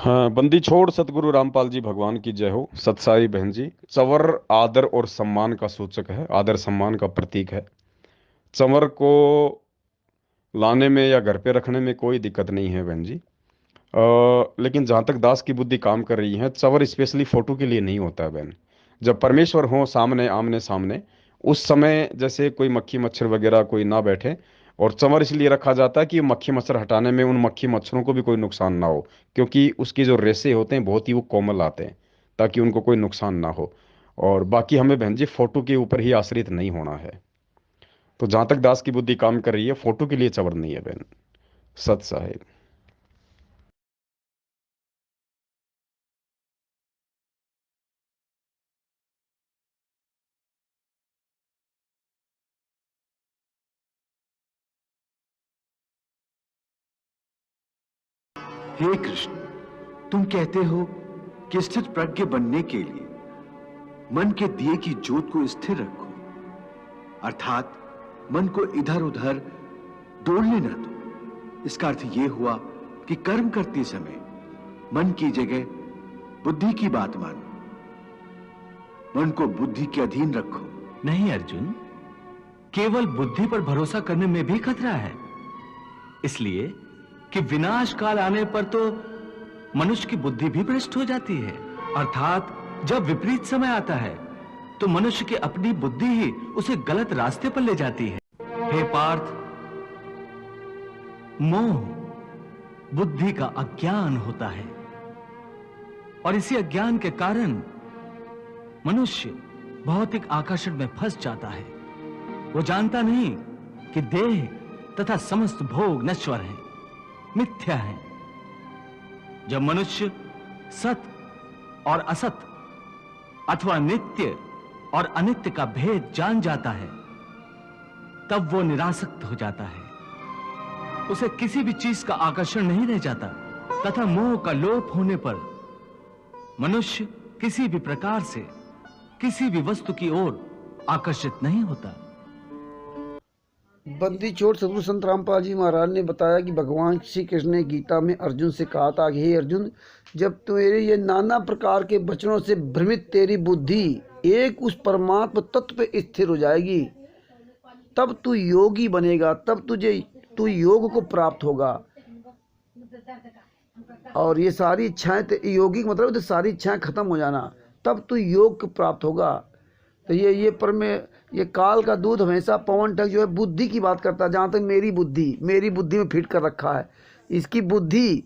हाँ, बंदी छोड़ सतगुरु रामपाल जी भगवान की जय हो। सतसाई बहन जी, चंवर आदर और सम्मान का सूचक है, आदर सम्मान का प्रतीक है। चंवर को लाने में या घर पे रखने में कोई दिक्कत नहीं है बहन जी। लेकिन जहाँ तक दास की बुद्धि काम कर रही है, चंवर स्पेशली फोटो के लिए नहीं होता है बहन। जब परमेश्वर हो सामने, आमने सामने, उस समय जैसे कोई मक्खी मच्छर वगैरह कोई ना बैठे। और चंवर इसलिए रखा जाता है कि मक्खी मच्छर हटाने में उन मक्खी मच्छरों को भी कोई नुकसान ना हो, क्योंकि उसके जो रेशे होते हैं बहुत ही वो कोमल आते हैं, ताकि उनको कोई नुकसान ना हो। और बाकी हमें बहन जी फोटो के ऊपर ही आश्रित नहीं होना है। तो जहां तक दास की बुद्धि काम कर रही है, फोटो के लिए चंवर नहीं है बहन। सत साहेब। हे कृष्ण, तुम कहते हो कि स्थिर प्रज्ञ बनने के लिए मन के दिए की ज्योत को स्थिर रखो, अर्थात मन को इधर उधर डोलने न दो। इसका अर्थ यह हुआ कि कर्म करते समय मन की जगह बुद्धि की बात मानो, मन को बुद्धि के अधीन रखो। नहीं अर्जुन, केवल बुद्धि पर भरोसा करने में भी खतरा है। इसलिए कि विनाश काल आने पर तो मनुष्य की बुद्धि भी भ्रष्ट हो जाती है। अर्थात जब विपरीत समय आता है तो मनुष्य की अपनी बुद्धि ही उसे गलत रास्ते पर ले जाती है। हे पार्थ, मोह बुद्धि का अज्ञान होता है, और इसी अज्ञान के कारण मनुष्य भौतिक आकर्षण में फंस जाता है। वो जानता नहीं कि देह तथा समस्त भोग नश्वर है, मिथ्या है। जब मनुष्य सत और असत अथवा नित्य और अनित्य का भेद जान जाता है, तब वो निरासक्त हो जाता है। उसे किसी भी चीज का आकर्षण नहीं रह जाता, तथा मोह का लोप होने पर मनुष्य किसी भी प्रकार से किसी भी वस्तु की ओर आकर्षित नहीं होता। बंदी छोड़ सदगुरु संत रामपाल जी महाराज ने बताया कि भगवान श्री कृष्ण ने गीता में अर्जुन से कहा था कि हे अर्जुन, जब तेरे ये नाना प्रकार के वचनों से भ्रमित तेरी बुद्धि एक उस परमात्मा तत्व पे स्थिर हो जाएगी, तब तू योगी बनेगा, तब तू योग को प्राप्त होगा। और ये सारी इच्छाएं, योगी का मतलब तो सारी इच्छाएं खत्म हो जाना, तब तू योग को प्राप्त होगा। तो ये काल का दूध हमेशा पवन ठग जो है बुद्धि की बात करता है। जहाँ तक मेरी बुद्धि में फिट कर रखा है, इसकी बुद्धि